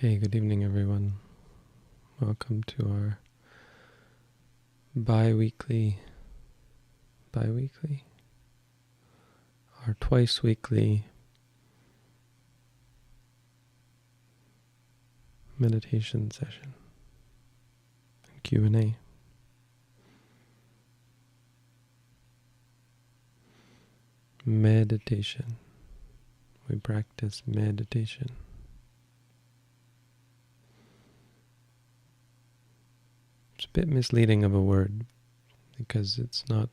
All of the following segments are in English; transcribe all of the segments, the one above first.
Okay, good evening everyone. Welcome to our bi-weekly, our twice-weekly meditation session and Q&A. Meditation. We practice meditation. It's a bit misleading of a word because it's not,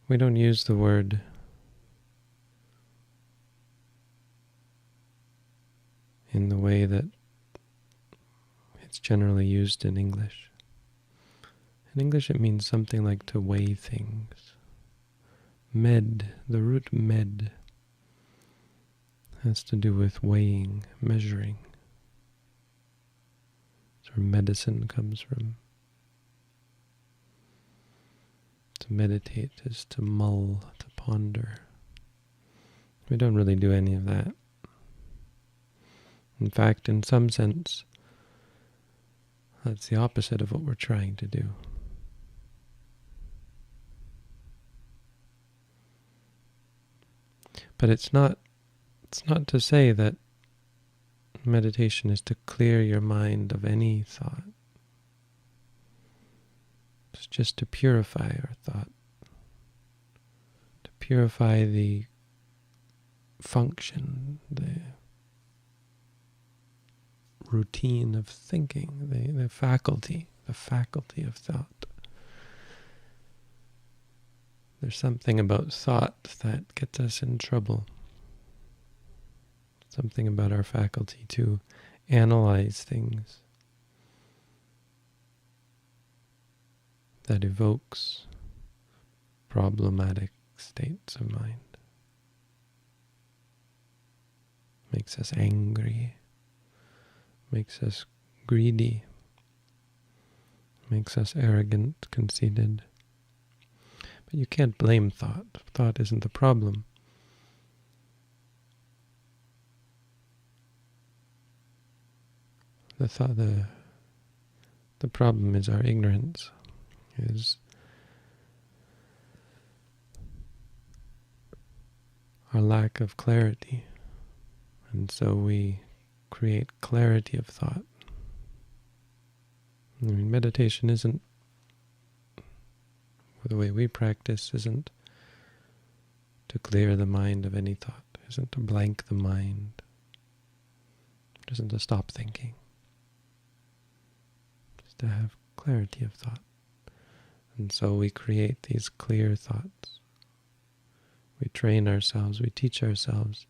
we don't use the word in the way that it's generally used in English. In English it means something like to weigh things. Med, the root med, has to do with weighing, measuring. That's where medicine comes from. To meditate is to mull, to ponder. We don't really do any of that. In fact, in some sense, that's the opposite of what we're trying to do. But it's not to say that meditation is to clear your mind of any thought. It's just to purify our thought, to purify the function, the routine of thinking, the faculty of thought. There's something about thought that gets us in trouble. Something about our faculty to analyze things that evokes problematic states of mind. Makes us angry, makes us greedy, makes us arrogant, conceited. But you can't blame thought. Thought isn't the problem. The problem is our ignorance, is our lack of clarity. And so we create clarity of thought. I mean, meditation isn't, the way we practice isn't to clear the mind of any thought, isn't to blank the mind, isn't to stop thinking. To have clarity of thought. And so we create these clear thoughts. We train ourselves, we teach ourselves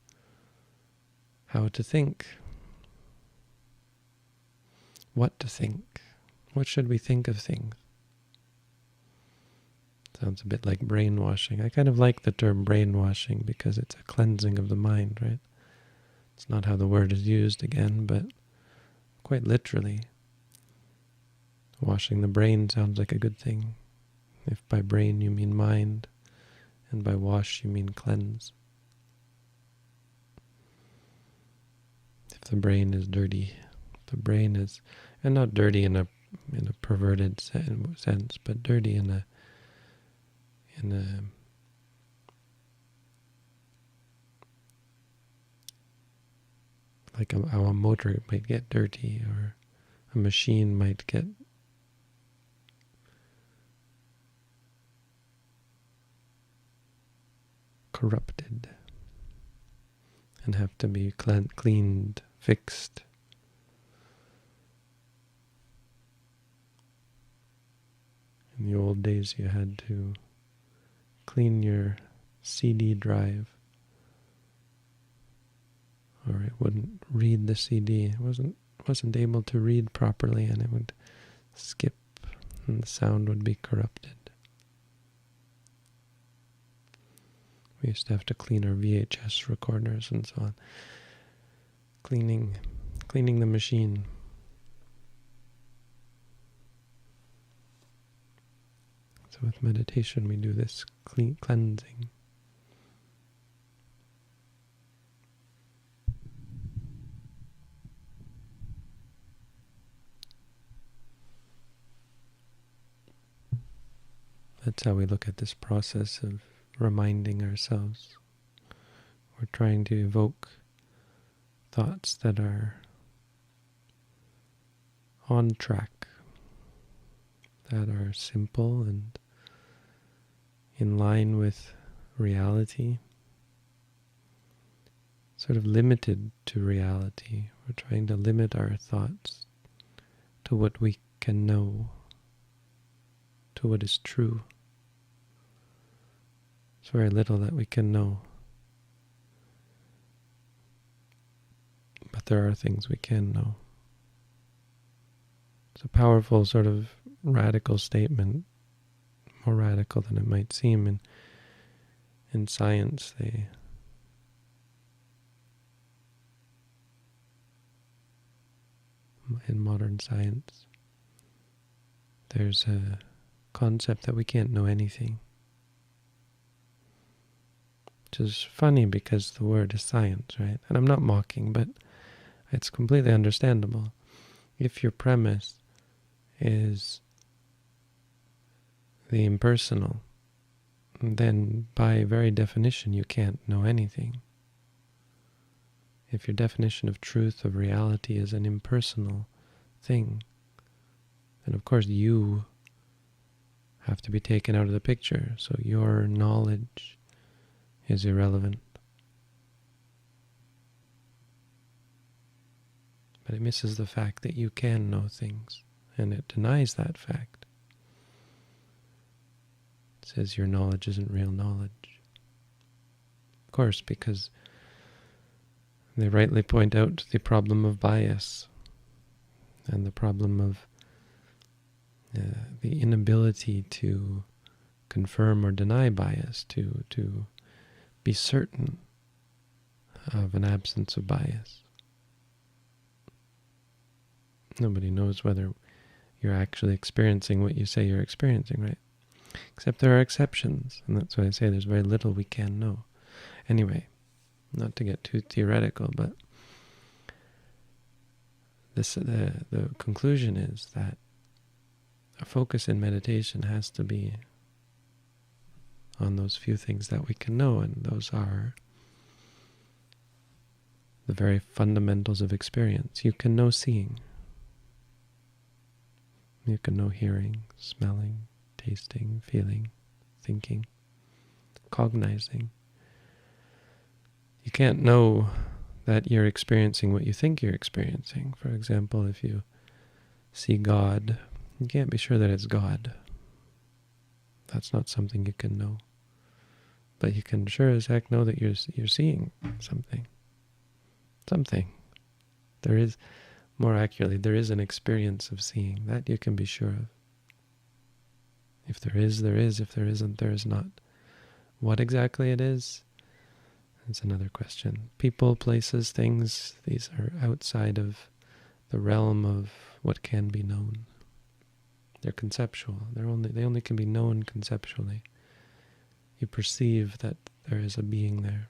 how to think, what to think, what should we think of things. Sounds a bit like brainwashing. I kind of like the term brainwashing because it's a cleansing of the mind, right? It's not how the word is used again, but quite literally, washing the brain sounds like a good thing. If by brain you mean mind, and by wash you mean cleanse. If the brain is dirty, the brain is, and not dirty in a perverted sense, but dirty in a like how a motor might get dirty, or a machine might get corrupted and have to be cleaned, fixed. In the old days you had to clean your CD drive, or it wouldn't read the CD. It wasn't able to read properly, and it would skip, and the sound would be corrupted. We used to have to clean our VHS recorders and so on. Cleaning the machine. So with meditation we do this cleansing. That's how we look at this process of reminding ourselves. We're trying to evoke thoughts that are on track, that are simple and in line with reality, sort of limited to reality. We're trying to limit our thoughts to what we can know, to what is true. It's very little that we can know, but there are things we can know. It's a powerful sort of radical statement, more radical than it might seem. In science, in modern science, there's a concept that we can't know anything. Which is funny because the word is science, right? And I'm not mocking, but it's completely understandable. If your premise is the impersonal, then by very definition you can't know anything. If your definition of truth, of reality, is an impersonal thing, then of course you have to be taken out of the picture, so your knowledge is irrelevant. But it misses the fact that you can know things, and it denies that fact. It says your knowledge isn't real knowledge. Of course, because they rightly point out the problem of bias and the problem of the inability to confirm or deny bias, to be certain of an absence of bias. Nobody knows whether you're actually experiencing what you say you're experiencing, right? Except there are exceptions, and that's why I say there's very little we can know. Anyway, not to get too theoretical, but the conclusion is that a focus in meditation has to be on those few things that we can know, and those are the very fundamentals of experience. You can know seeing. You can know hearing, smelling, tasting, feeling, thinking, cognizing. You can't know that you're experiencing what you think you're experiencing. For example, if you see God, you can't be sure that it's God. That's not something you can know. But you can sure as heck know that you're seeing something. Something. There is, more accurately, there is an experience of seeing. That you can be sure of. If there is, there is. If there isn't, there is not. What exactly it is, that's another question. People, places, things, these are outside of the realm of what can be known. They're conceptual. They only can be known conceptually. You perceive that there is a being there.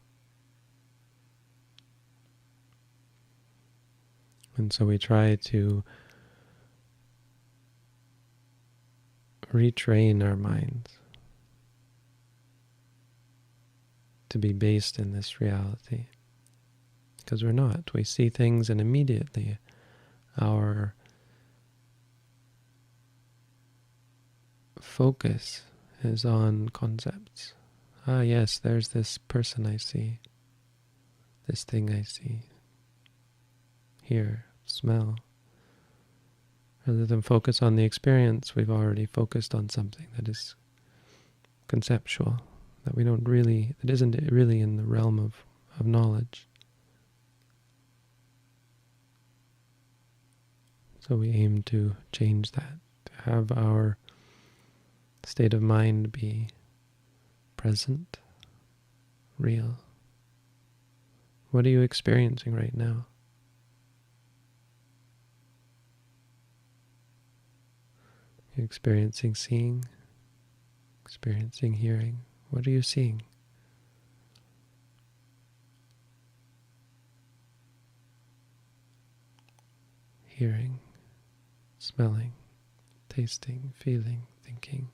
And so we try to retrain our minds to be based in this reality. Because we're not. We see things and immediately our focus is on concepts. Ah, yes, there's this person I see, this thing I see, hear, smell. Rather than focus on the experience, we've already focused on something that is conceptual, that isn't really in the realm of knowledge. So we aim to change that, to have our state of mind be present, real. What are you experiencing right now? You're experiencing seeing, experiencing hearing. What are you seeing? Hearing, smelling, tasting, feeling, thinking.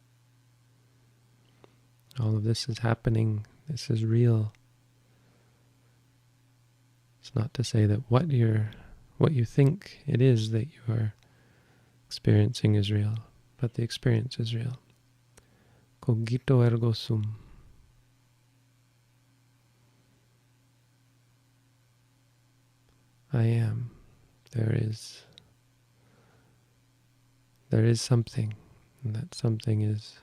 All of this is happening. This is real. It's not to say that what you think it is that you are experiencing is real, but the experience is real. Cogito ergo sum. I am. There is something, and that something is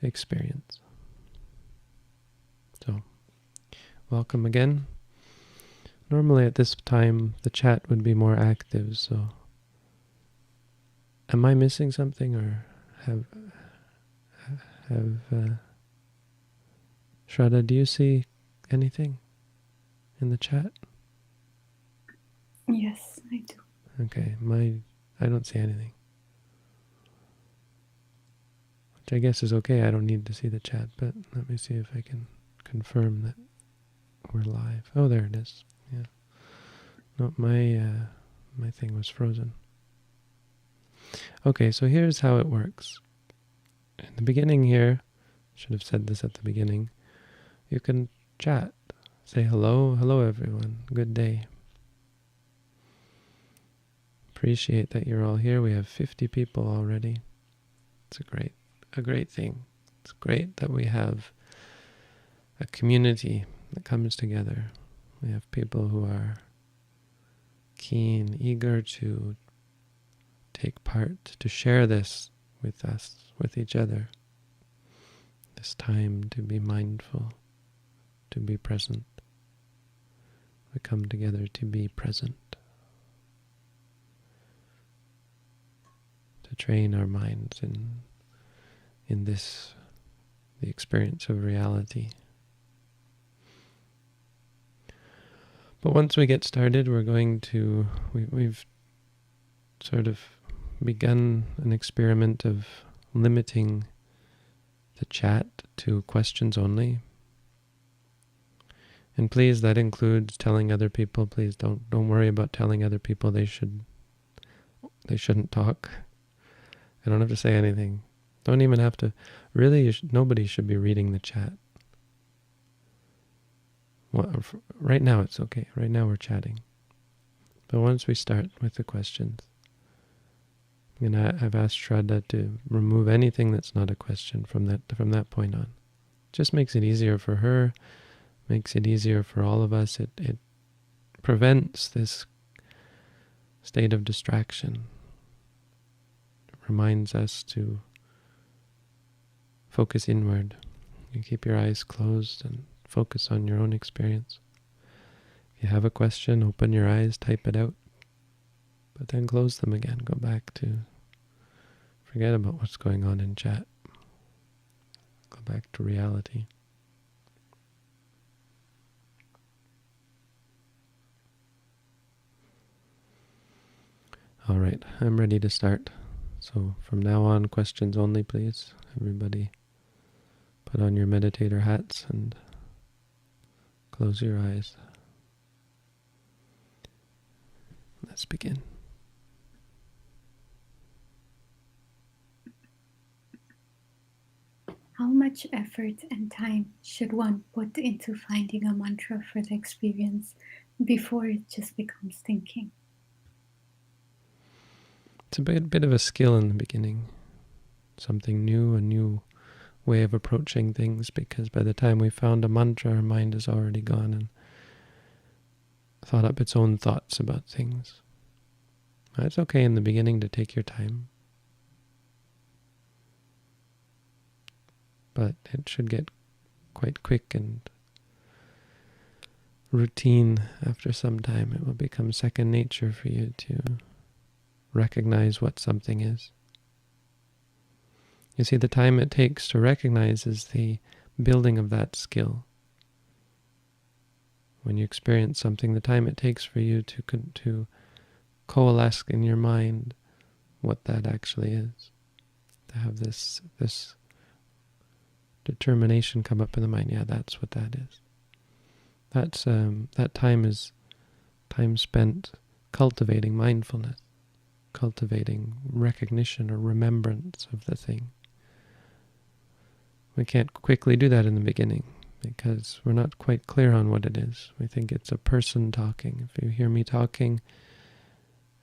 experience. So, welcome again. Normally at this time the chat would be more active, so am I missing something, or have Shraddha, do you see anything in the chat? Yes, I do. Okay, I don't see anything. Which I guess is okay, I don't need to see the chat, but let me see if I can confirm that we're live. Oh, there it is. Yeah. No, my thing was frozen. Okay, so here's how it works. In the beginning here, should have said this at the beginning, you can chat. Say hello, hello everyone, good day. Appreciate that you're all here. We have 50 people already. It's a great thing. It's great that we have a community that comes together. We have people who are keen, eager to take part, to share this with us, with each other. This time to be mindful, to be present. We come together to be present, to train our minds in this, the experience of reality. But once we get started, we've sort of begun an experiment of limiting the chat to questions only. And please, that includes telling other people, please don't worry about telling other people they shouldn't talk. I don't have to say anything. Don't even have to, really, nobody should be reading the chat. Well, right now it's okay. Right now we're chatting. But once we start with the questions, I've asked Shraddha to remove anything that's not a question from that point on. Just makes it easier for her, makes it easier for all of us. It prevents this state of distraction. It reminds us to focus inward. You keep your eyes closed and focus on your own experience. If you have a question, open your eyes, type it out, but then close them again. Go back to, forget about what's going on in chat. Go back to reality. All right, I'm ready to start. So from now on, questions only, please. Everybody put on your meditator hats and close your eyes. Let's begin. How much effort and time should one put into finding a mantra for the experience before it just becomes thinking? It's a bit of a skill in the beginning. Something new, a new way of approaching things, because by the time we found a mantra, our mind is already gone and thought up its own thoughts about things. It's okay in the beginning to take your time, but it should get quite quick and routine after some time. It will become second nature for you to recognize what something is. You see, the time it takes to recognize is the building of that skill. When you experience something, the time it takes for you to coalesce in your mind what that actually is, to have this determination come up in the mind. Yeah, that's what that is. That's that time is time spent cultivating mindfulness, cultivating recognition or remembrance of the thing. We can't quickly do that in the beginning because we're not quite clear on what it is. We think it's a person talking. If you hear me talking,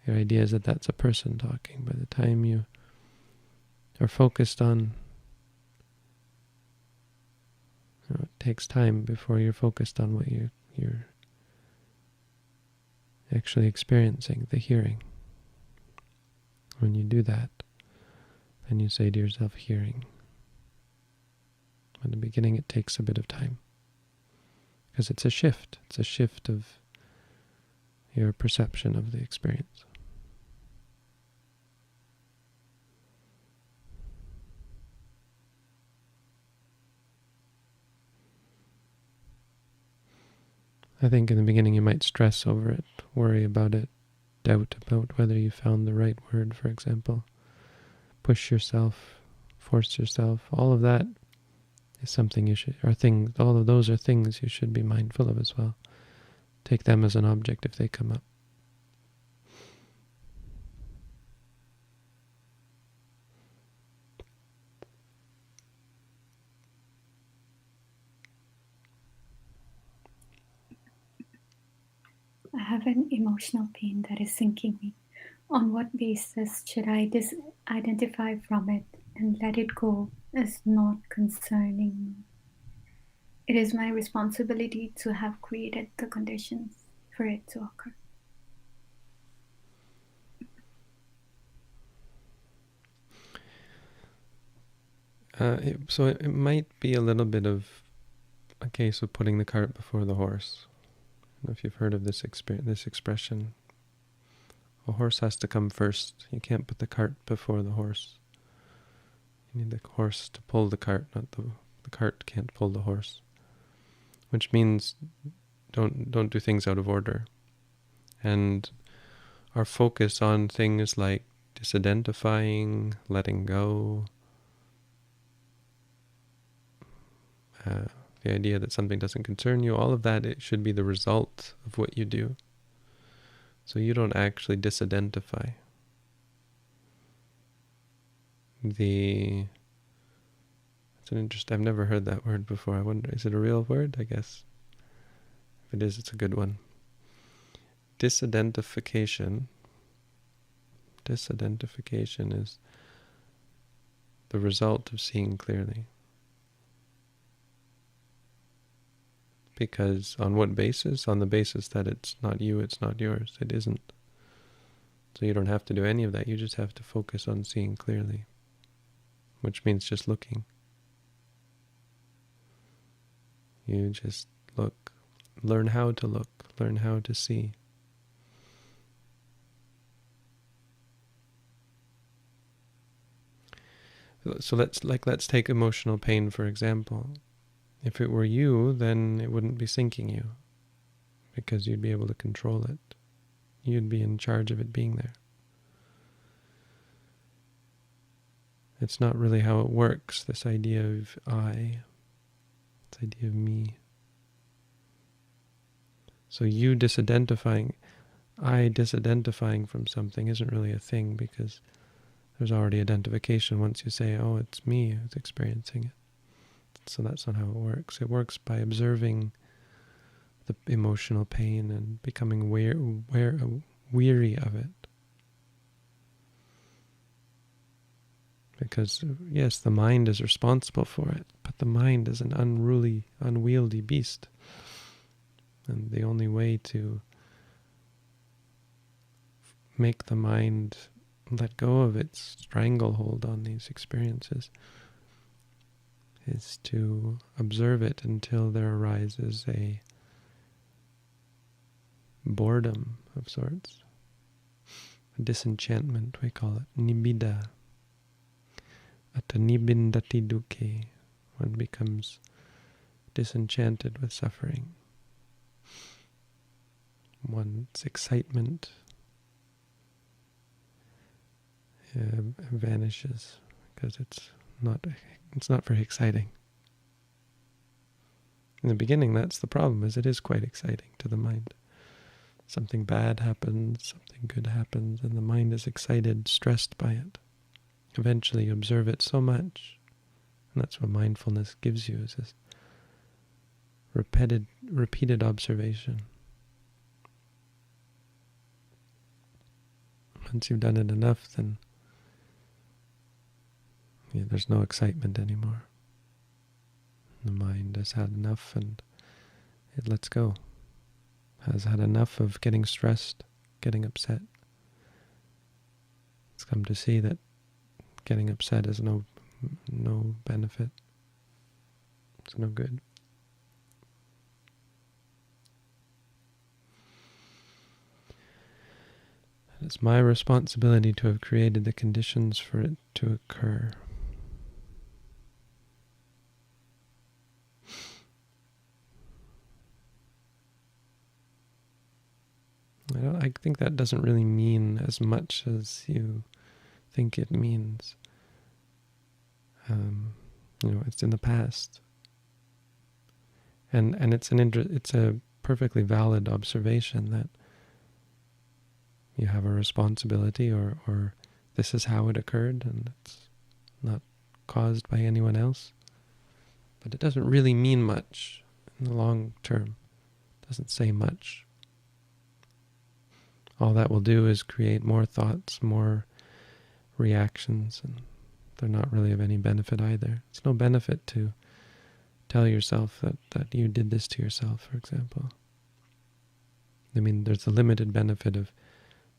your idea is that that's a person talking. By the time you are focused on, it takes time before you're focused on what you're actually experiencing, the hearing. When you do that, then you say to yourself, hearing. In the beginning, it takes a bit of time because it's a shift. It's a shift of your perception of the experience. I think in the beginning you might stress over it, worry about it, doubt about whether you found the right word, for example. Push yourself, force yourself. All of that is something you should, all of those are things you should be mindful of as well. Take them as an object if they come up. I have an emotional pain that is sinking me. On what basis should I disidentify from it and let it go as not concerning me? It is my responsibility to have created the conditions for it to occur. So it might be a little bit of a case of putting the cart before the horse. I don't know if you've heard of this expression. A horse has to come first. You can't put the cart before the horse. You need the horse to pull the cart, not the cart can't pull the horse. Which means don't do things out of order. And our focus on things like disidentifying, letting go, the idea that something doesn't concern you, all of that, it should be the result of what you do. So you don't actually disidentify. It's an interesting, I've never heard that word before. I wonder, is it a real word? I guess. If it is, it's a good one. Disidentification is the result of seeing clearly. Because on what basis? On the basis that it's not you, it's not yours. It isn't. So you don't have to do any of that. You just have to focus on seeing clearly, which means just looking. You just look. Learn how to look. Learn how to see. So let's take emotional pain, for example. If it were you, then it wouldn't be sinking you, because you'd be able to control it. You'd be in charge of it being there. It's not really how it works, this idea of I, this idea of me. So you disidentifying, I disidentifying from something isn't really a thing, because there's already identification once you say, oh, it's me who's experiencing it. So that's not how it works. It works by observing the emotional pain and becoming weary of it. Because, yes, the mind is responsible for it, but the mind is an unwieldy beast. And the only way to make the mind let go of its stranglehold on these experiences is to observe it until there arises a boredom of sorts, a disenchantment, we call it, nibbida. Atta nibbindati dukkhe, one becomes disenchanted with suffering. One's excitement vanishes because it's not very exciting. In the beginning, that's the problem, is it is quite exciting to the mind. Something bad happens, something good happens, and the mind is excited, stressed by it. Eventually you observe it so much, And that's what mindfulness gives you, is this repeated observation. Once you've done it enough, then there's no excitement anymore. The mind has had enough and it lets go. Has had enough of getting stressed, getting upset. It's come to see that getting upset is no benefit. It's no good. It's my responsibility to have created the conditions for it to occur. I think that doesn't really mean as much as you think it means. It's in the past, and it's a perfectly valid observation that you have a responsibility, or this is how it occurred, and it's not caused by anyone else. But it doesn't really mean much in the long term. It doesn't say much. All that will do is create more thoughts, more reactions, and they're not really of any benefit either. It's no benefit to tell yourself that you did this to yourself, for example. I mean, there's a limited benefit of,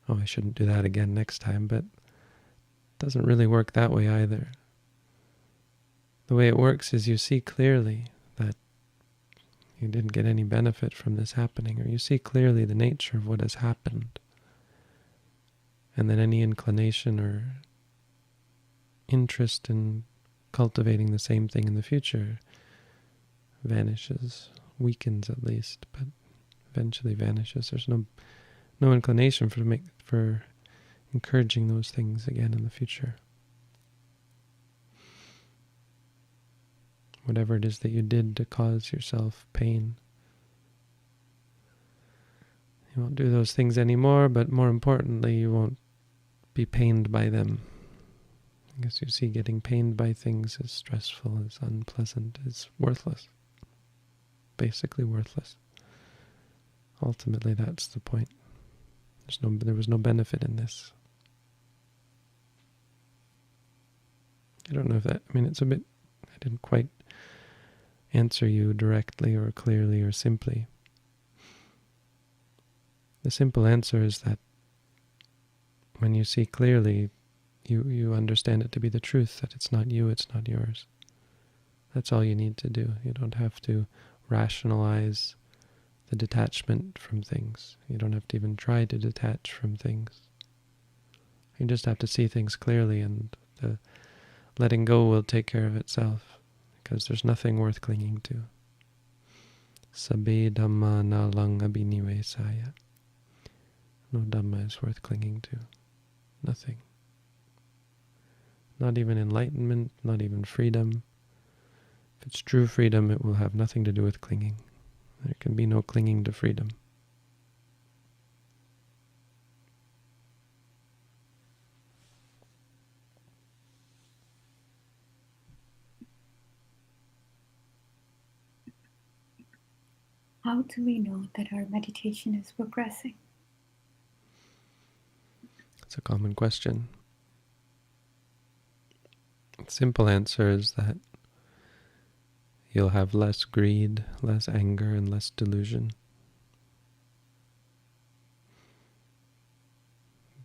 I shouldn't do that again next time, but it doesn't really work that way either. The way it works is you see clearly that you didn't get any benefit from this happening, or you see clearly the nature of what has happened. And then any inclination or interest in cultivating the same thing in the future vanishes, weakens at least, but eventually vanishes. There's no inclination for encouraging those things again in the future. Whatever it is that you did to cause yourself pain, you won't do those things anymore, but more importantly, you won't be pained by them. I guess you see getting pained by things as stressful, as unpleasant, as worthless. Basically worthless. Ultimately, that's the point. There was no benefit in this. I don't know if it's a bit, I didn't quite answer you directly or clearly or simply. The simple answer is that when you see clearly, you understand it to be the truth, that it's not you, it's not yours. That's all you need to do. You don't have to rationalize the detachment from things. You don't have to even try to detach from things. You just have to see things clearly, and the letting go will take care of itself, because there's nothing worth clinging to. Sabbe dhamma na lang abhinivesaya. No dhamma is worth clinging to. Nothing. Not even enlightenment, not even freedom. If it's true freedom, it will have nothing to do with clinging. There can be no clinging to freedom. How do we know that our meditation is progressing? It's a common question. The simple answer is that you'll have less greed, less anger, and less delusion.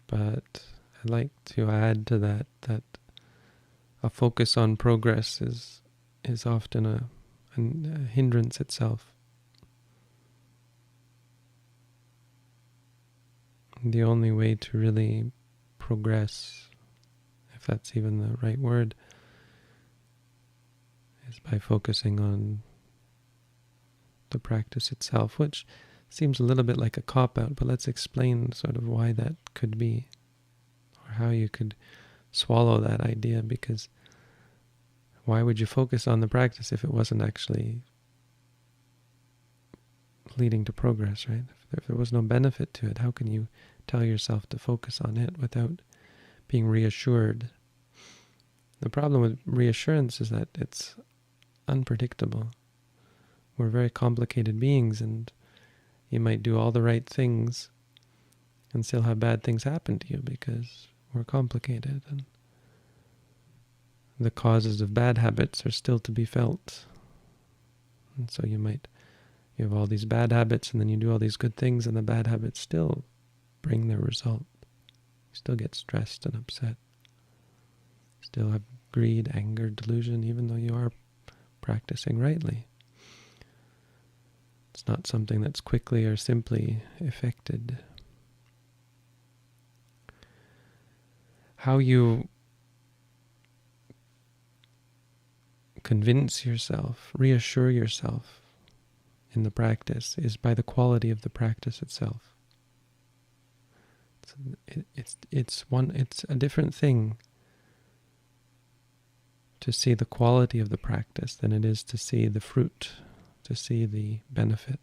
But I'd like to add to that a focus on progress is often a hindrance itself. The only way to really progress, if that's even the right word, is by focusing on the practice itself, which seems a little bit like a cop-out, but let's explain sort of why that could be, or how you could swallow that idea, because why would you focus on the practice if it wasn't actually leading to progress, right? If there was no benefit to it, how can you tell yourself to focus on it without being reassured The problem with reassurance is that it's unpredictable. We're very complicated beings, and you might do all the right things and still have bad things happen to you because we're complicated, and the causes of bad habits are still to be felt. And so you have all these bad habits, and then you do all these good things, and the bad habits still bring their result. You still get stressed and upset. You still have greed, anger, delusion, even though you are practicing rightly. It's not something that's quickly or simply effected. How you convince yourself, reassure yourself in the practice is by the quality of the practice itself. It's a different thing to see the quality of the practice than it is to see the fruit, to see the benefit.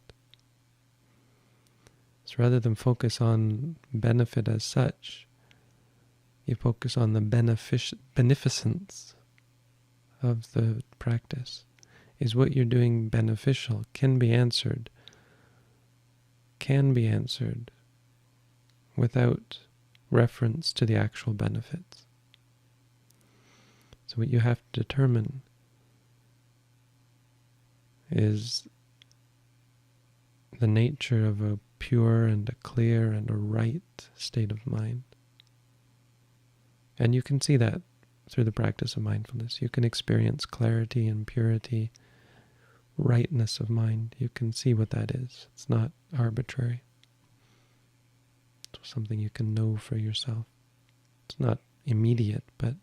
So rather than focus on benefit as such, you focus on the beneficence of the practice. Is what you're doing beneficial? Can be answered without reference to the actual benefits. So what you have to determine is the nature of a pure and a clear and a right state of mind. And you can see that through the practice of mindfulness. You can experience clarity and purity, rightness of mind. You can see what that is. It's not arbitrary. It's something you can know for yourself. It's not immediate, but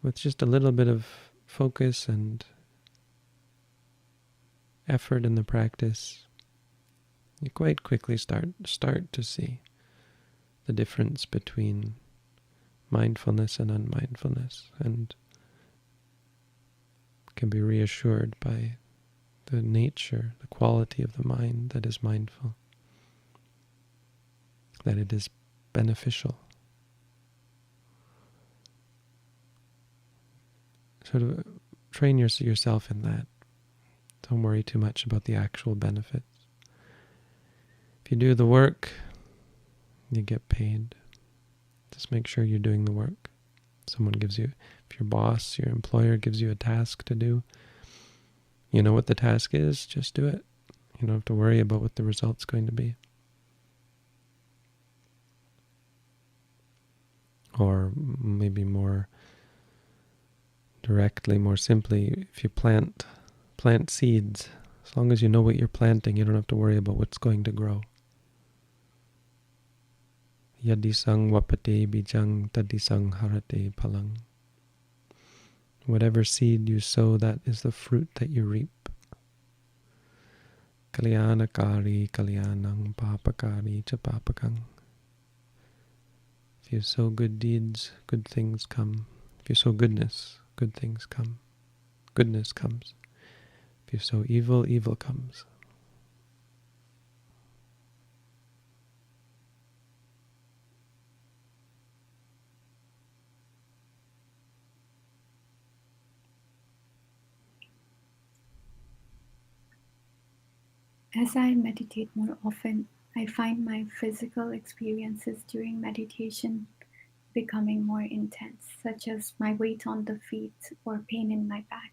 with just a little bit of focus and effort in the practice, you quite quickly start to see the difference between mindfulness and unmindfulness, and can be reassured by the nature, the quality of the mind that is mindful, that it is beneficial. Sort of train yourself in that. Don't worry too much about the actual benefits. If you do the work, you get paid. Just make sure you're doing the work. Someone gives you, if your boss, your employer gives you a task to do, you know what the task is, just do it. You don't have to worry about what the result's going to be. Or maybe more directly, more simply, if you plant seeds, as long as you know what you're planting, you don't have to worry about what's going to grow. Yadisang wapate bijang tadisang harate palang. Whatever seed you sow, that is the fruit that you reap. Kalyanakari kalyanang papakari cha papakang. If you sow good deeds, good things come. If you sow goodness, good things come. Goodness comes. If you sow evil, evil comes. As I meditate more often, I find my physical experiences during meditation becoming more intense, such as my weight on the feet or pain in my back.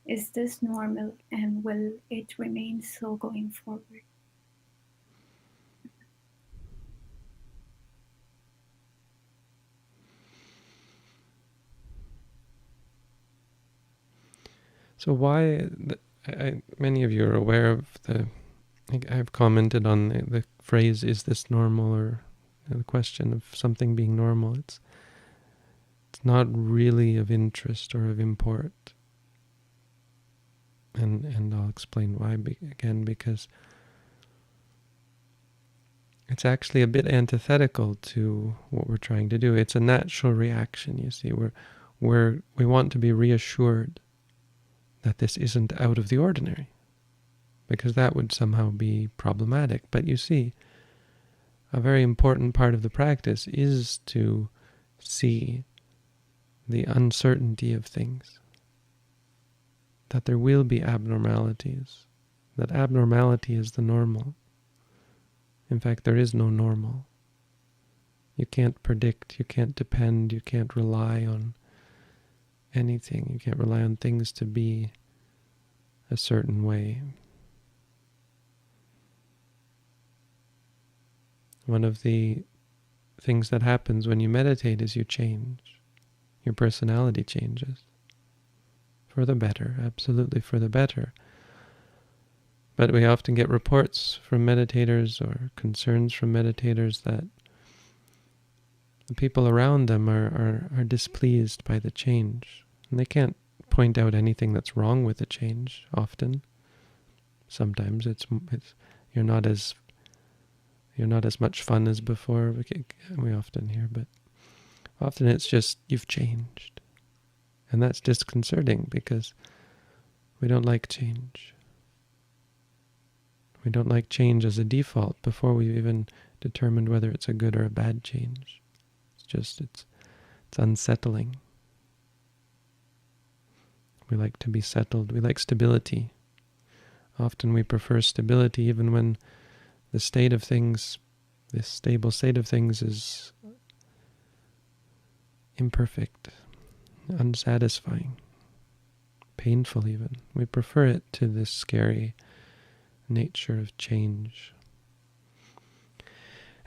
Is this normal, and will it remain so going forward? So many of you are aware of I've commented on the phrase, is this normal, or the question of something being normal. It's not really of interest or of import. And I'll explain why again, because it's actually a bit antithetical to what we're trying to do. It's a natural reaction, you see. We want to be reassured that this isn't out of the ordinary, because that would somehow be problematic. But you see, a very important part of the practice is to see the uncertainty of things, that there will be abnormalities, that abnormality is the normal. In fact, there is no normal. You can't predict, you can't depend, you can't rely on anything. You can't rely on things to be a certain way. One of the things that happens when you meditate is you change. Your personality changes. For the better, absolutely for the better. But we often get reports from meditators or concerns from meditators that the people around them are displeased by the change. And they can't point out anything that's wrong with the change often. Sometimes it's you're not as much fun as before, we often hear, but often it's just you've changed. And that's disconcerting because we don't like change. We don't like change as a default before we've even determined whether it's a good or a bad change. It's unsettling. We like to be settled. We like stability. Often we prefer stability even when the state of things, this stable state of things is imperfect, unsatisfying, painful even. We prefer it to this scary nature of change.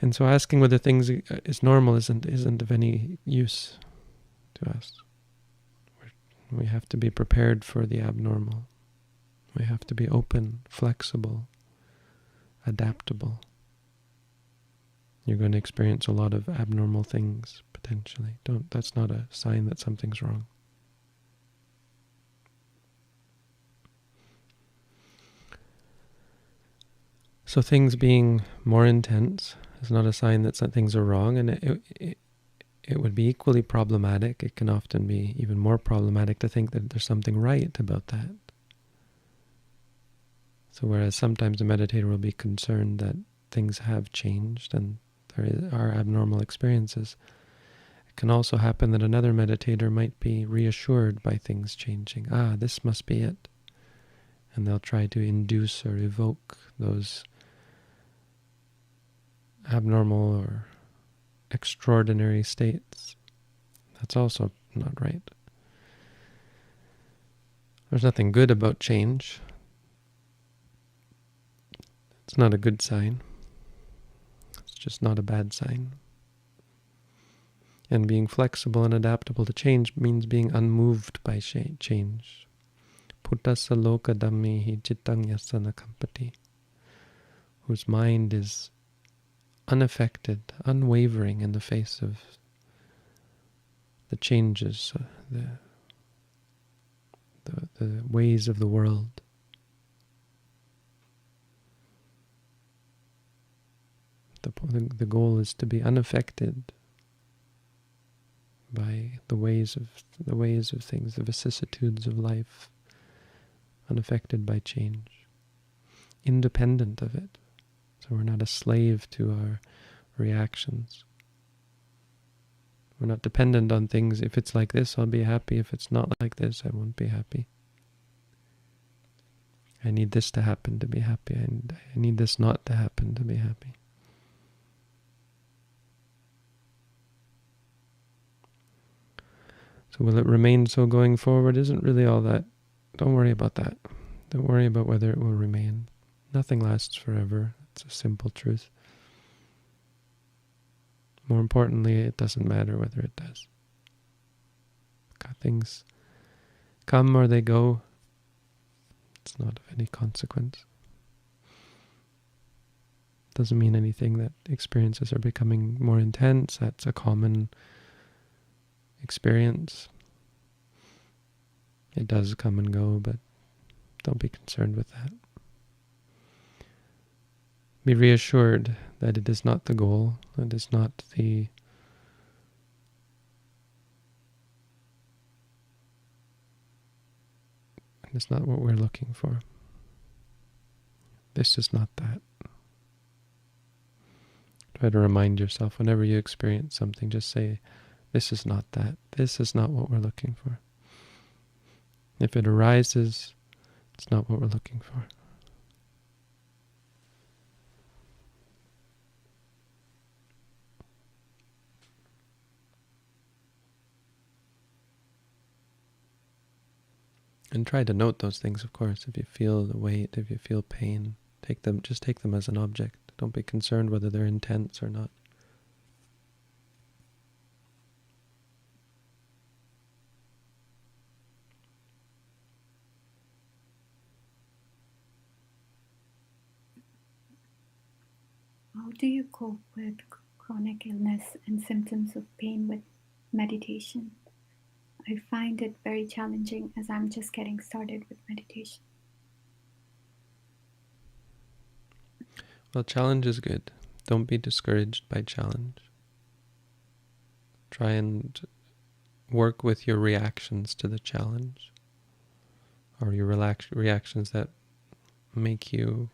And so asking whether things is normal isn't of any use to us. We have to be prepared for the abnormal. We have to be open, flexible, adaptable. You're going to experience a lot of abnormal things potentially. That's not a sign that something's wrong. So things being more intense is not a sign that some things are wrong, and it would be equally problematic. It can often be even more problematic to think that there's something right about that. So whereas sometimes a meditator will be concerned that things have changed and there are abnormal experiences, it can also happen that another meditator might be reassured by things changing. This must be it. And they'll try to induce or evoke those abnormal or extraordinary states. That's also not right. There's nothing good about change. It's not a good sign. It's just not a bad sign. And being flexible and adaptable to change means being unmoved by change. Puttasa loka dhammihi cittang yasana kampati, whose mind is unaffected, unwavering in the face of the changes, the ways of the world. The goal is to be unaffected by the ways of things, the vicissitudes of life, unaffected by change, independent of it. So we're not a slave to our reactions. We're not dependent on things. If it's like this, I'll be happy. If it's not like this, I won't be happy. I need this to happen to be happy. And I need this not to happen to be happy. So will it remain so going forward? Isn't really all that. Don't worry about that. Don't worry about whether it will remain. Nothing lasts forever. It's a simple truth. More importantly, it doesn't matter whether it does. Things come or they go. It's not of any consequence. Doesn't mean anything that experiences are becoming more intense. That's a common experience. It does come and go, but don't be concerned with that. Be reassured that it is not the goal, it is not the it's not what we're looking for. This is not that. Try to remind yourself whenever you experience something, just say, This is not that. This is not what we're looking for. If it arises, it's not what we're looking for. And try to note those things, of course. If you feel the weight, if you feel pain, just take them as an object. Don't be concerned whether they're intense or not. How do you cope with chronic illness and symptoms of pain with meditation? I find it very challenging as I'm just getting started with meditation. Well, challenge is good. Don't be discouraged by challenge. Try and work with your reactions to the challenge, or your reactions that make you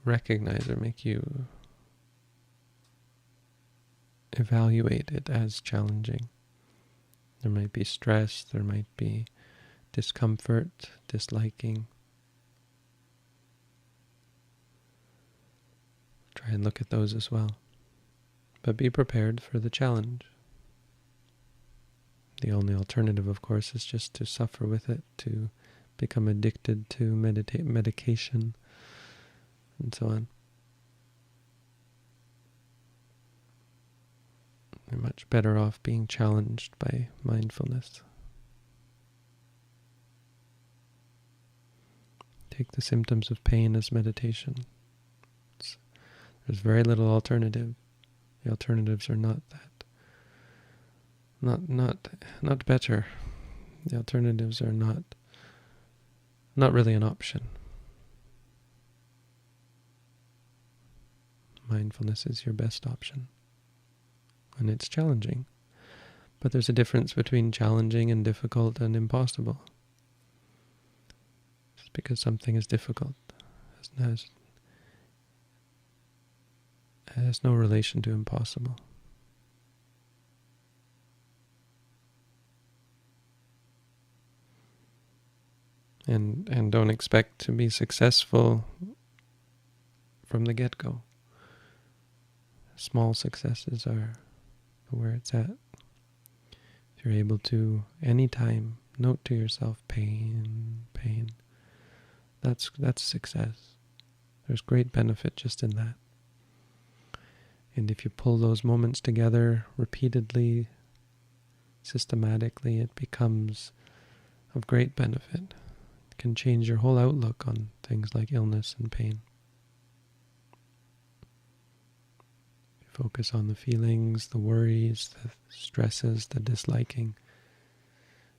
recognize or make you evaluate it as challenging. There might be stress, there might be discomfort, disliking. Try and look at those as well. But be prepared for the challenge. The only alternative, of course, is just to suffer with it, to become addicted to medication, and so on. You're much better off being challenged by mindfulness. Take the symptoms of pain as meditation. There's very little alternative. The alternatives are not that. Not better. The alternatives are not really an option. Mindfulness is your best option. And it's challenging. But there's a difference between challenging and difficult and impossible. Just because something is difficult has no relation to impossible. And don't expect to be successful from the get-go. Small successes are where it's at. If you're able to, anytime, note to yourself, pain, that's success. There's great benefit just in that. And if you pull those moments together repeatedly, systematically, it becomes of great benefit. It can change your whole outlook on things like illness and pain. Focus on the feelings, the worries, the stresses, the disliking,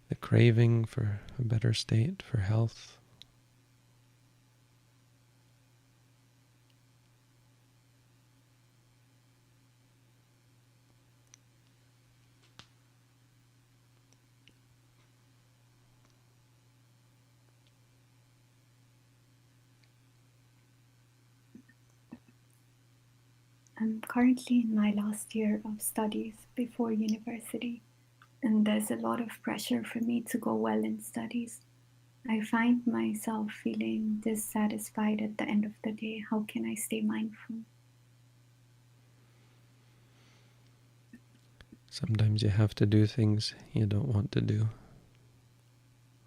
the craving for a better state, for health. I'm currently in my last year of studies before university, and there's a lot of pressure for me to go well in studies. I find myself feeling dissatisfied at the end of the day. How can I stay mindful? Sometimes you have to do things you don't want to do.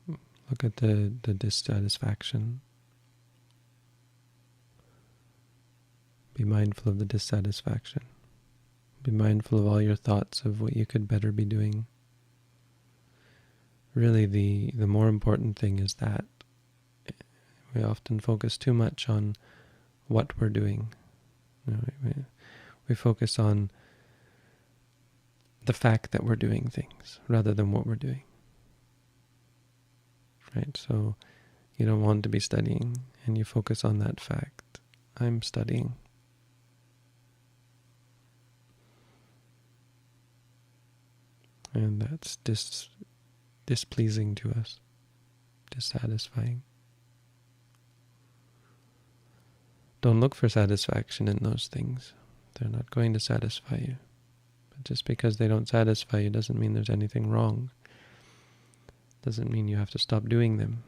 Look at the dissatisfaction. Be mindful of the dissatisfaction. Be mindful of all your thoughts of what you could better be doing. Really, the more important thing is that we often focus too much on what we're doing. We focus on the fact that we're doing things rather than what we're doing. Right? So you don't want to be studying, and you focus on that fact. I'm studying. And that's displeasing to us, dissatisfying. Don't look for satisfaction in those things. They're not going to satisfy you. Just because they don't satisfy you doesn't mean there's anything wrong. Doesn't mean you have to stop doing them.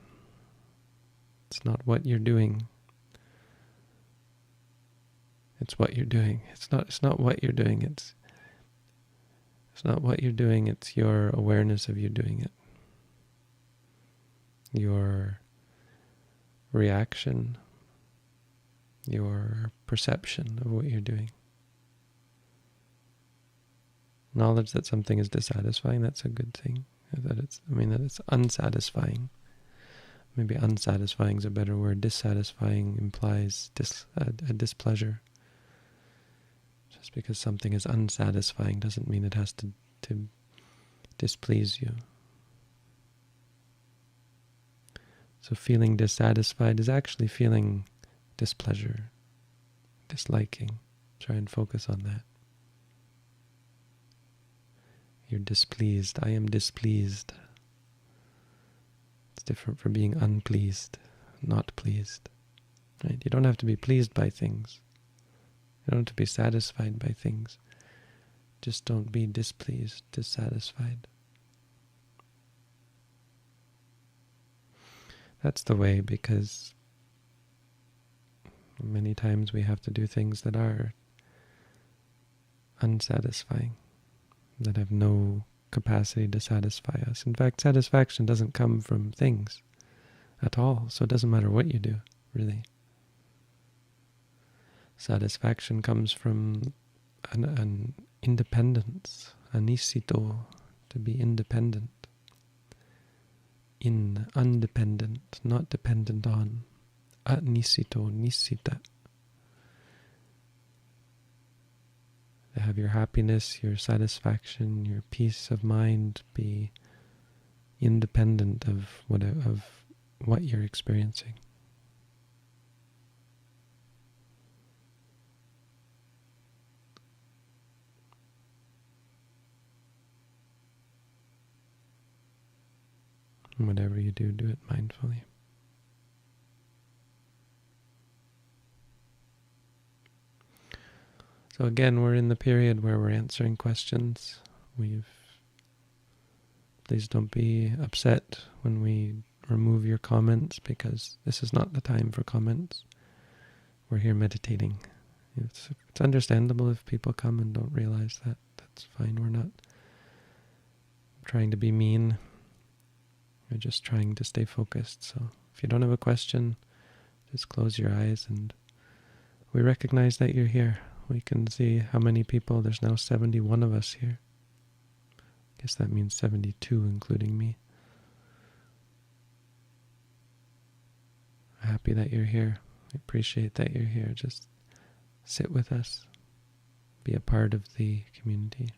It's not what you're doing. It's what you're doing. It's not what you're doing. It's not what you're doing. It's your awareness of you doing it. Your reaction, your perception of what you're doing. Knowledge that something is dissatisfying, that's a good thing. That it's unsatisfying. Maybe unsatisfying is a better word. Dissatisfying implies a displeasure. Just because something is unsatisfying doesn't mean it has to displease you. So feeling dissatisfied is actually feeling displeasure, disliking. Try and focus on that. You're displeased. I am displeased. It's different from being unpleased, not pleased. Right? You don't have to be pleased by things. You don't have to be satisfied by things. Just don't be displeased, dissatisfied. That's the way, because many times we have to do things that are unsatisfying, that have no capacity to satisfy us. In fact, satisfaction doesn't come from things at all, so it doesn't matter what you do, really. Satisfaction comes from an independence, anisito, to be independent. Undependent, not dependent on. Anisito, nisita. To have your happiness, your satisfaction, your peace of mind be independent of what you're experiencing. Whatever you do, do it mindfully. So again, we're in the period where we're answering questions. Please don't be upset when we remove your comments, because this is not the time for comments. We're here meditating. It's understandable if people come and don't realize that. That's fine. We're not trying to be mean. We're just trying to stay focused. So if you don't have a question, just close your eyes, and we recognize that you're here. We can see how many people. There's now 71 of us here. I guess that means 72, including me. Happy that you're here. We appreciate that you're here. Just sit with us. Be a part of the community.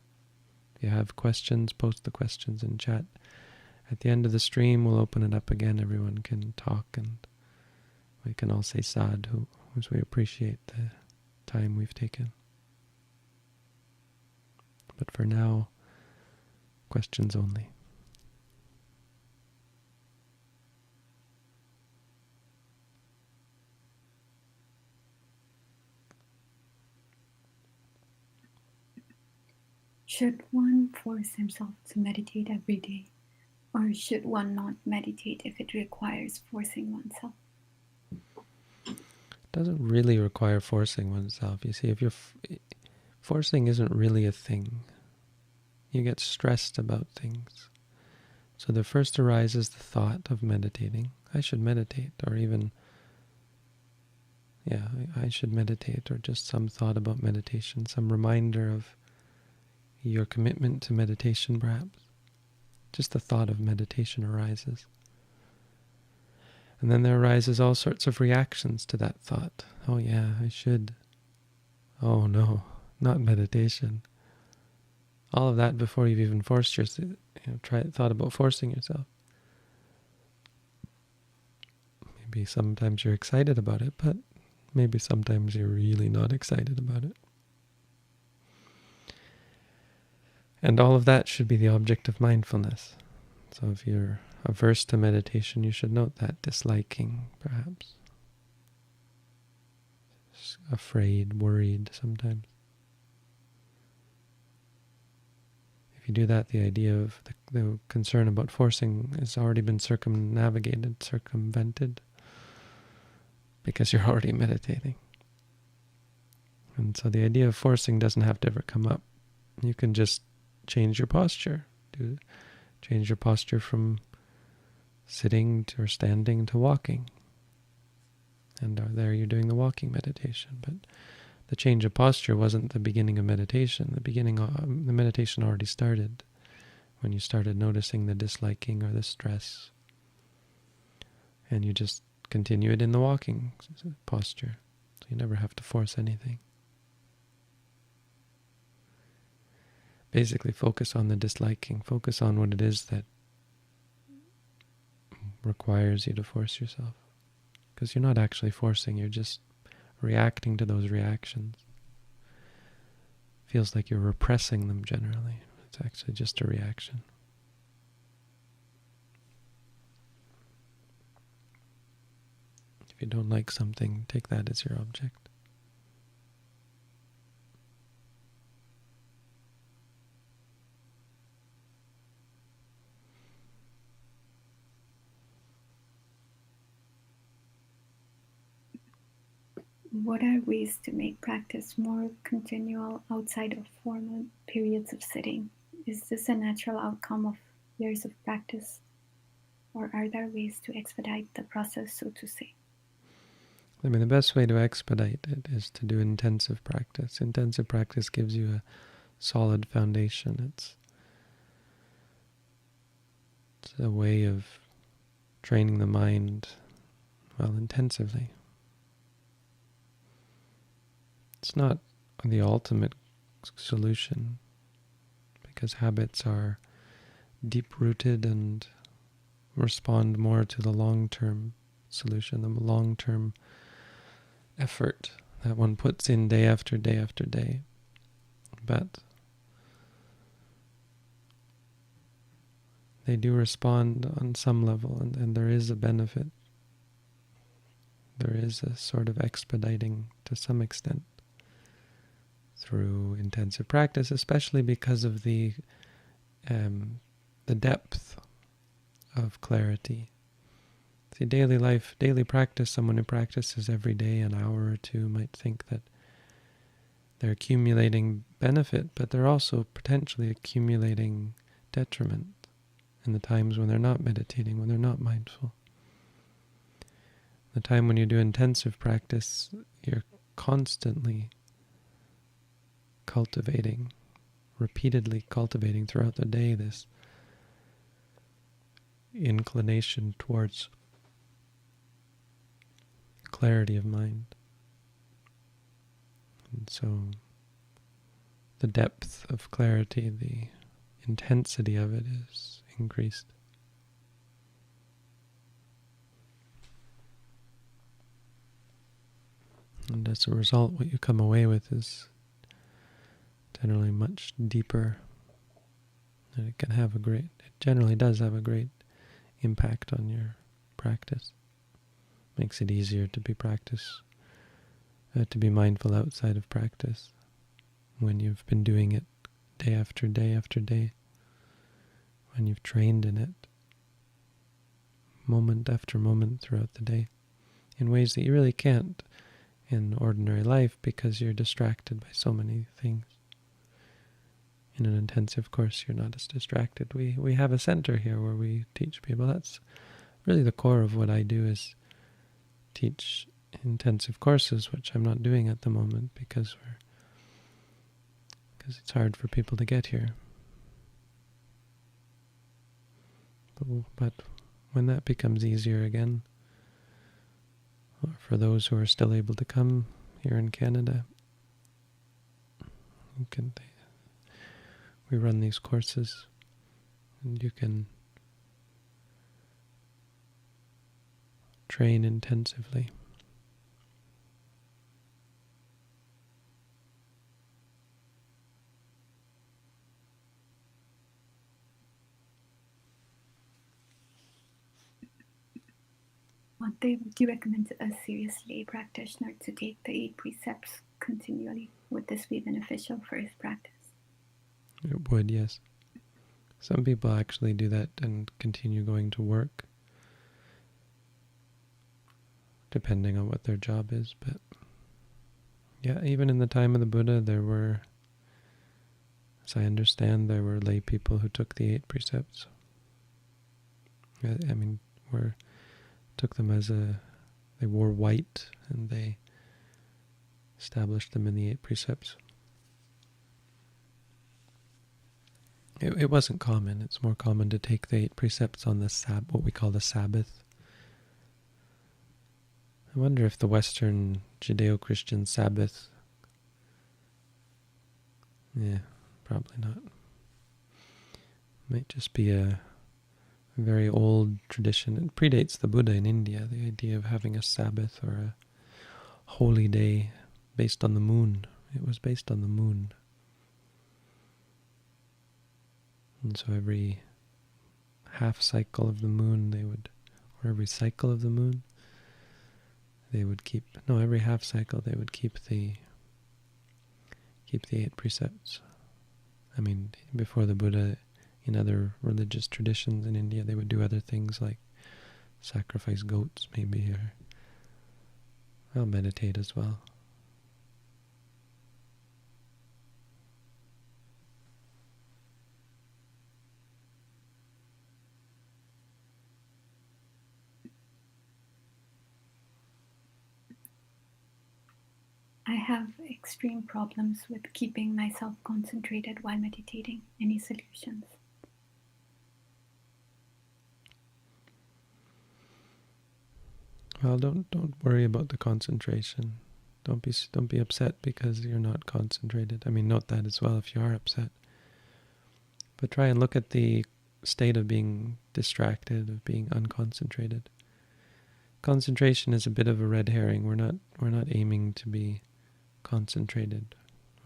If you have questions, post the questions in chat. At the end of the stream, we'll open it up again. Everyone can talk, and we can all say sadhu, as we appreciate the time we've taken. But for now, questions only. Should one force himself to meditate every day, or should one not meditate if it requires forcing oneself? It doesn't really require forcing oneself. You see, if you're forcing isn't really a thing. You get stressed about things. So there first arises the thought of meditating. I should meditate, or even, I should meditate, or just some thought about meditation, some reminder of your commitment to meditation, perhaps. Just the thought of meditation arises. And then there arises all sorts of reactions to that thought. Oh yeah, I should. Oh no, not meditation. All of that before you've even forced yourself. Thought about forcing yourself. Maybe sometimes you're excited about it, but maybe sometimes you're really not excited about it. And all of that should be the object of mindfulness. So if you're averse to meditation, you should note that, disliking, perhaps. Afraid, worried sometimes. If you do that, the idea of the concern about forcing has already been circumvented, because you're already meditating. And so the idea of forcing doesn't have to ever come up. You can just change your posture. Change your posture from sitting or standing to walking. And there you're doing the walking meditation. But the change of posture wasn't the beginning of meditation. The meditation already started when you started noticing the disliking or the stress. And you just continue it in the walking posture. So you never have to force anything. Basically focus on the disliking. Focus on what it is that requires you to force yourself. Because you're not actually forcing, you're just reacting to those reactions. Feels like you're repressing them generally. It's actually just a reaction. If you don't like something, take that as your object. What are ways to make practice more continual outside of formal periods of sitting? Is this a natural outcome of years of practice? Or are there ways to expedite the process, so to say? I mean, the best way to expedite it is to do intensive practice. Intensive practice gives you a solid foundation. It's a way of training the mind, well, intensively. It's not the ultimate solution, because habits are deep-rooted and respond more to the long-term solution, the long-term effort that one puts in day after day after day. But they do respond on some level, and there is a benefit. There is a sort of expediting to some extent through intensive practice, especially because of the depth of clarity. See, daily life, daily practice, someone who practices every day an hour or two might think that they're accumulating benefit, but they're also potentially accumulating detriment in the times when they're not meditating, when they're not mindful. The time when you do intensive practice, you're constantly cultivating, repeatedly cultivating throughout the day this inclination towards clarity of mind. And so the depth of clarity, the intensity of it is increased. And as a result, what you come away with is generally much deeper, and it generally does have a great impact on your practice. Makes it easier to be mindful outside of practice when you've been doing it day after day after day, when you've trained in it moment after moment throughout the day in ways that you really can't in ordinary life because you're distracted by so many things. In an intensive course, you're not as distracted. We have a center here where we teach people. That's really the core of what I do, is teach intensive courses, which I'm not doing at the moment because it's hard for people to get here. But when that becomes easier again, or for those who are still able to come here in Canada, we run these courses, and you can train intensively. Bhante, would you recommend a serious lay practitioner to take the 8 precepts continually? Would this be beneficial for his practice? It would, yes. Some people actually do that and continue going to work, depending on what their job is. But yeah, even in the time of the Buddha, there were, as I understand, there were lay people who took the 8 precepts. I mean, took them as they wore white and they established them in the 8 precepts. It wasn't common. It's more common to take the 8 precepts on the what we call the Sabbath. I wonder if the Western Judeo-Christian Sabbath, yeah, probably not. Might just be a very old tradition. It predates the Buddha in India, the idea of having a Sabbath or a holy day based on the moon. It was based on the moon. And so every half cycle of the moon or every cycle of the moon, every half cycle they would keep the 8 precepts. I mean, before the Buddha, in other religious traditions in India, they would do other things like sacrifice goats maybe, or meditate as well. I have extreme problems with keeping myself concentrated while meditating. Any solutions? Well, don't worry about the concentration. Don't be upset because you're not concentrated. I mean, note that as well if you are upset. But try and look at the state of being distracted, of being unconcentrated. Concentration is a bit of a red herring. We're not aiming to be concentrated.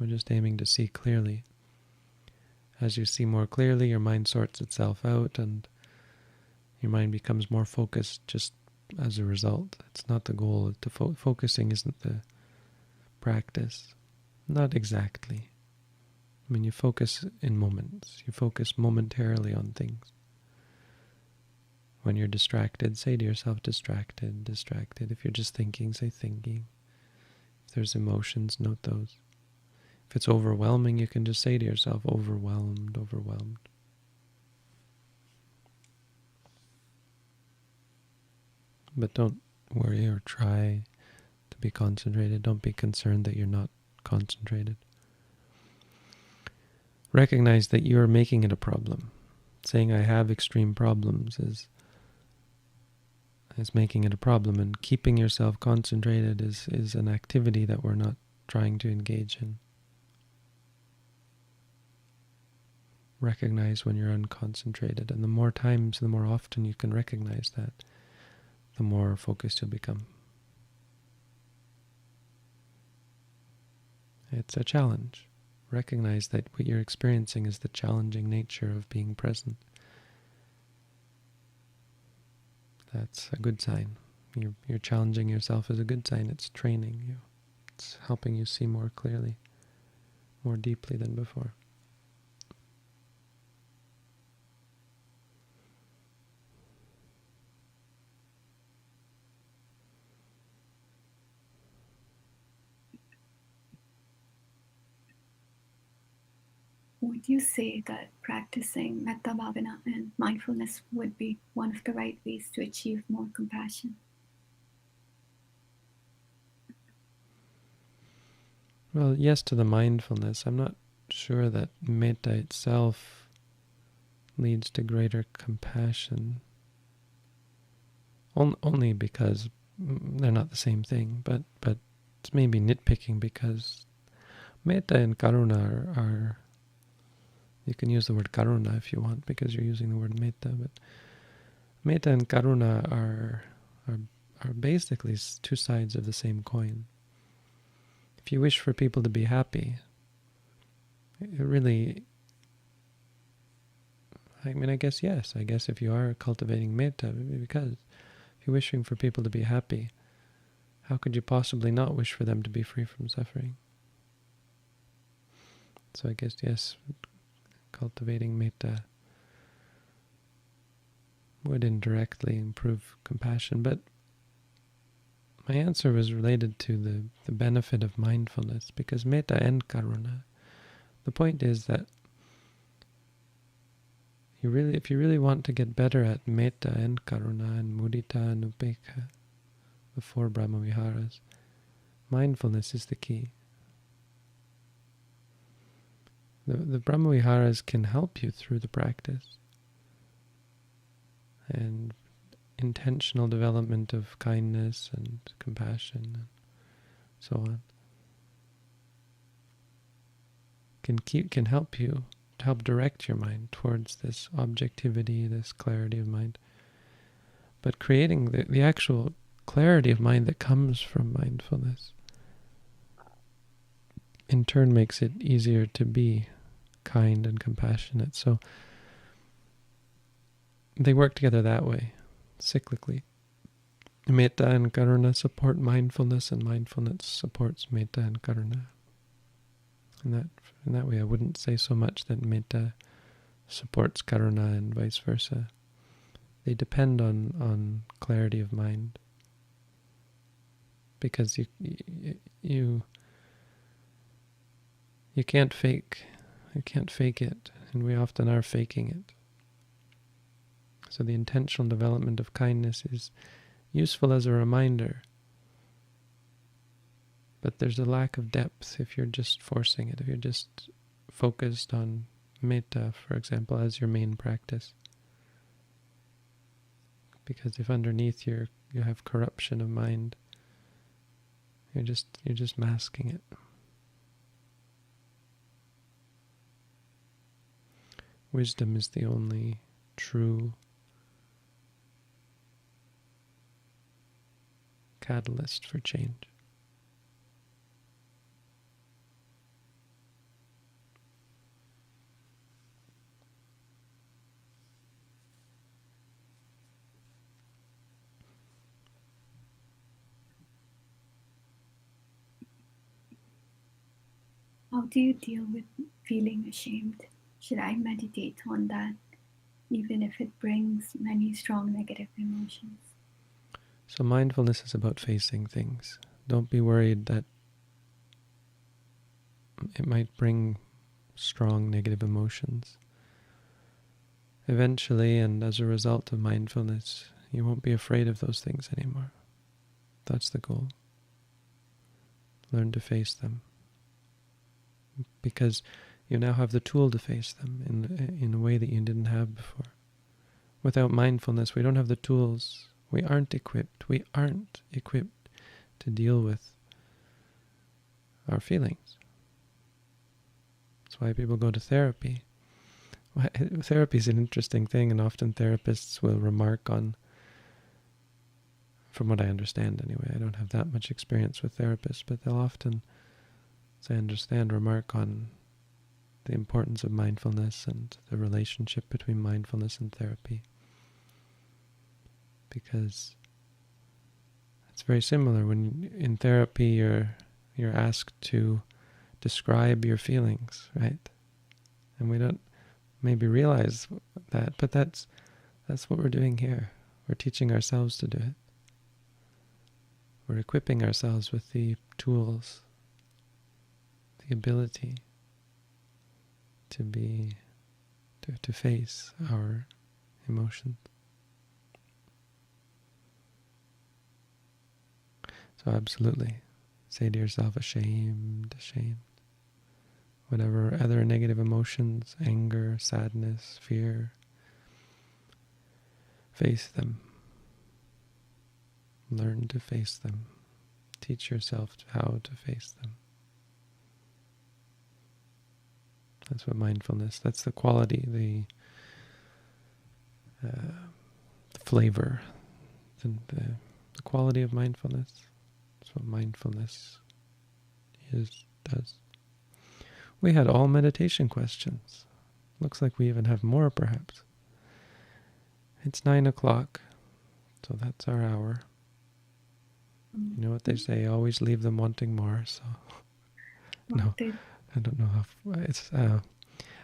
We're just aiming to see clearly. As you see more clearly, your mind sorts itself out and your mind becomes more focused just as a result. It's not the goal. Focusing isn't the practice. Not exactly. I mean, you focus in moments. You focus momentarily on things. When you're distracted, say to yourself, distracted, distracted. If you're just thinking, say thinking. If there's emotions, note those. If it's overwhelming, you can just say to yourself, overwhelmed, overwhelmed. But don't worry or try to be concentrated. Don't be concerned that you're not concentrated. Recognize that you are making it a problem. Saying I have extreme problems is making it a problem, and keeping yourself concentrated is an activity that we're not trying to engage in. Recognize when you're unconcentrated, and the more times, the more often you can recognize that, the more focused you'll become. It's a challenge. Recognize that what you're experiencing is the challenging nature of being present. That's a good sign. You're challenging yourself is a good sign. It's training you. It's helping you see more clearly, more deeply than before. Would you say that practicing Metta, bhavana, and mindfulness would be one of the right ways to achieve more compassion? Well, yes to the mindfulness. I'm not sure that metta itself leads to greater compassion. Only because they're not the same thing, but it's maybe nitpicking because metta and karuna are you can use the word karuna if you want because you're using the word metta, but metta and karuna are basically 2 sides of the same coin. If you wish for people to be happy, it really, I mean, I guess yes. I guess if you are cultivating metta, because if you're wishing for people to be happy, how could you possibly not wish for them to be free from suffering? So I guess, yes, cultivating metta would indirectly improve compassion. But my answer was related to the benefit of mindfulness, because metta and karuna, the point is that if you really want to get better at metta and karuna and mudita and upekkha, the 4 Brahmaviharas, mindfulness is the key. The Brahmaviharas can help you through the practice, and intentional development of kindness and compassion and so on can help you, to help direct your mind towards this objectivity, this clarity of mind. But creating the actual clarity of mind that comes from mindfulness in turn makes it easier to be kind and compassionate. So they work together that way, cyclically. Metta and karuna support mindfulness, and mindfulness supports metta and karuna. In that way, I wouldn't say so much that metta supports karuna and vice versa. They depend on clarity of mind, because you can't fake it, and we often are faking it. So the intentional development of kindness is useful as a reminder, but there's a lack of depth if you're just forcing it, if you're just focused on metta, for example, as your main practice. Because if underneath you have corruption of mind, you're just masking it. Wisdom is the only true catalyst for change. How do you deal with feeling ashamed? Should I meditate on that, even if it brings many strong negative emotions? So mindfulness is about facing things. Don't be worried that it might bring strong negative emotions. Eventually, and as a result of mindfulness, you won't be afraid of those things anymore. That's the goal. Learn to face them, because you now have the tool to face them in a way that you didn't have before. Without mindfulness, we don't have the tools. We aren't equipped. We aren't equipped to deal with our feelings. That's why people go to therapy. Therapy is an interesting thing, and often therapists will remark on, from what I understand anyway, I don't have that much experience with therapists, but they'll often, as I understand, remark on the importance of mindfulness and the relationship between mindfulness and therapy. Because it's very similar. When in therapy you're asked to describe your feelings, right? And we don't maybe realize that, but that's what we're doing here. We're teaching ourselves to do it. We're equipping ourselves with the tools, the ability to face our emotions. So absolutely, say to yourself, ashamed, ashamed. Whatever other negative emotions, anger, sadness, fear, face them. Learn to face them. Teach yourself how to face them. That's what mindfulness, that's the quality, the flavor, the quality of mindfulness. That's what mindfulness does. We had all meditation questions. Looks like we even have more, perhaps. It's 9 o'clock, so that's our hour. You know what they say, always leave them wanting more, so... No, I don't know how... It's,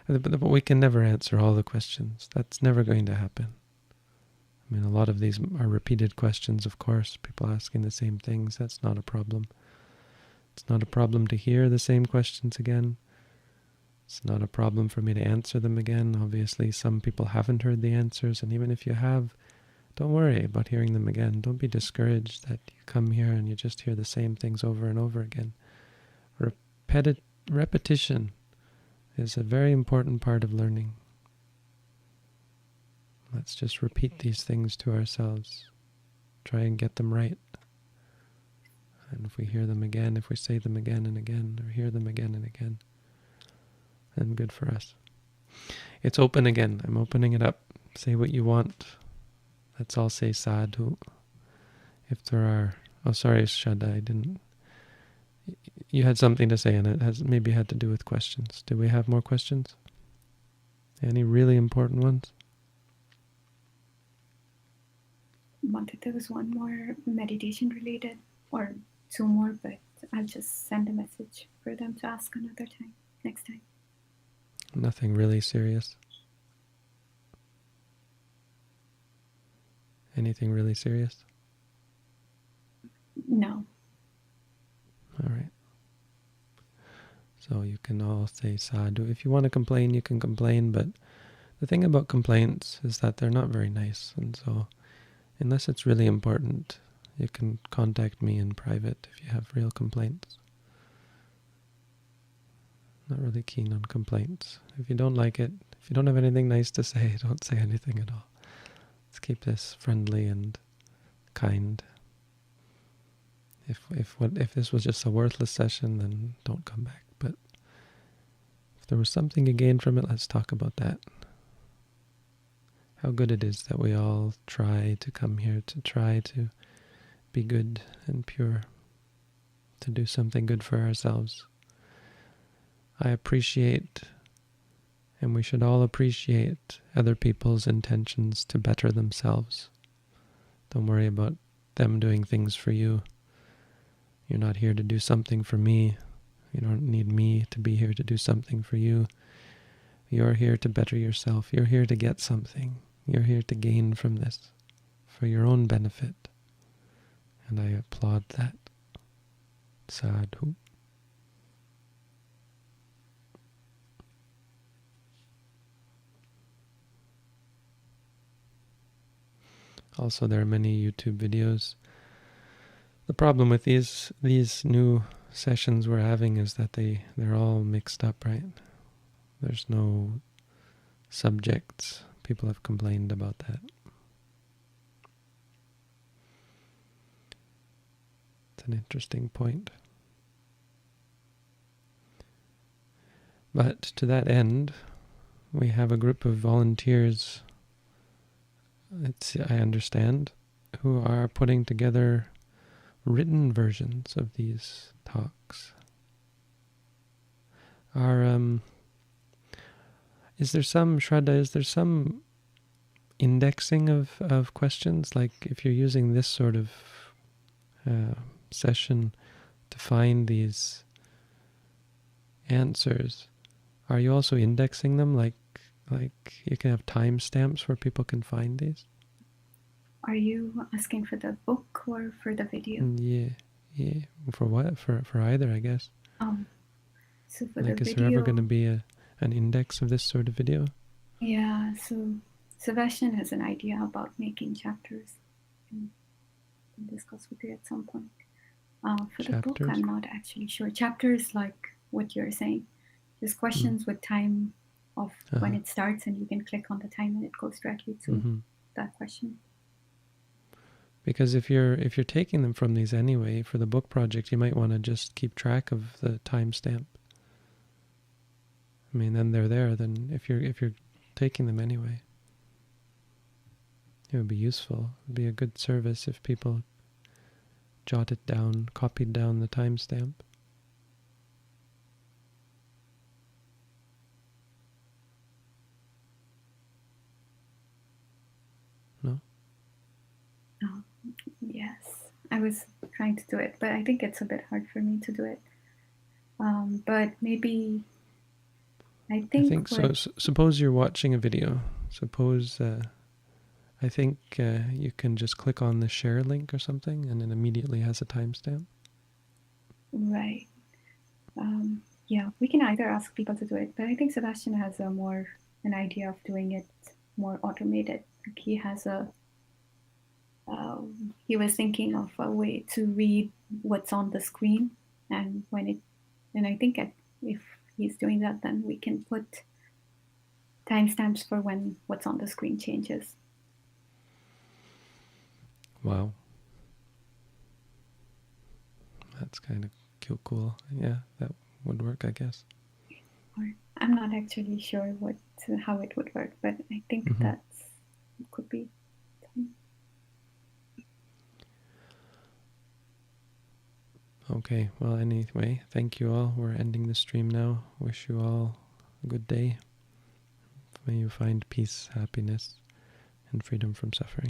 but we can never answer all the questions. That's never going to happen. I mean, a lot of these are repeated questions, of course, people asking the same things. That's not a problem. It's not a problem to hear the same questions again. It's not a problem for me to answer them again. Obviously, some people haven't heard the answers, and even if you have, don't worry about hearing them again. Don't be discouraged that you come here and you just hear the same things over and over again. Repetition is a very important part of learning. Let's just repeat these things to ourselves. Try and get them right. And if we hear them again, if we say them again and again, or hear them again and again, then good for us. It's open again. I'm opening it up. Say what you want. Let's all say sadhu. If there are... Oh, sorry, Shada, I didn't... You had something to say, and it has maybe had to do with questions. Do we have more questions? Any really important ones? Bhante, there was one more meditation related, or two more, but I'll just send a message for them to ask another time, next time. Nothing really serious? Anything really serious? No. All right. So you can all say sadhu. If you want to complain, you can complain, but the thing about complaints is that they're not very nice, and so unless it's really important, you can contact me in private if you have real complaints. Not really keen on complaints. If you don't like it, if you don't have anything nice to say, don't say anything at all. Let's keep this friendly and kind. If this was just a worthless session, then don't come back. But if there was something you gained from it, let's talk about that. How good it is that we all try to come here, to try to be good and pure, to do something good for ourselves. I appreciate, and we should all appreciate, other people's intentions to better themselves. Don't worry about them doing things for you. You're not here to do something for me. You don't need me to be here to do something for you. You're here to better yourself. You're here to get something. You're here to gain from this for your own benefit. And I applaud that. Sadhu. Also, there are many YouTube videos. The problem with these new sessions we're having is that they're all mixed up, right? There's no subjects. People have complained about that. It's an interesting point. But to that end, we have a group of volunteers, I understand, who are putting together written versions of these talks. Is there some, Shraddha, is there some indexing of questions? Like if you're using this sort of session to find these answers, are you also indexing them? Like you can have timestamps where people can find these? Are you asking for the book or for the video? Yeah. For what? For either, I guess. So for like, the is video, there ever going to be an index of this sort of video? Yeah, so Sebastian has an idea about making chapters. And we'll discuss with you at some point. For the book, I'm not actually sure. Chapters like what you're saying. Just questions with time of when it starts, and you can click on the time and it goes directly to that question. Because if you're taking them from these anyway for the book project, you might want to just keep track of the timestamp. I mean, then they're there. Then if you're taking them anyway, it would be useful. It would be a good service if people jotted down, copied down the timestamp. No? Yes, I was trying to do it, but I think it's a bit hard for me to do it. But maybe I think so. Suppose you're watching a video. Suppose I think you can just click on the share link or something, and it immediately has a timestamp. Right. Yeah, we can either ask people to do it, but I think Sebastian has an idea of doing it more automated. Like he was thinking of a way to read what's on the screen, and I think if he's doing that, then we can put timestamps for when what's on the screen changes. Wow. That's kind of cool. Yeah, that would work, I guess. Or I'm not actually sure how it would work, but I think that could be. Okay, well, anyway, thank you all. We're ending the stream now. Wish you all a good day. May you find peace, happiness, and freedom from suffering.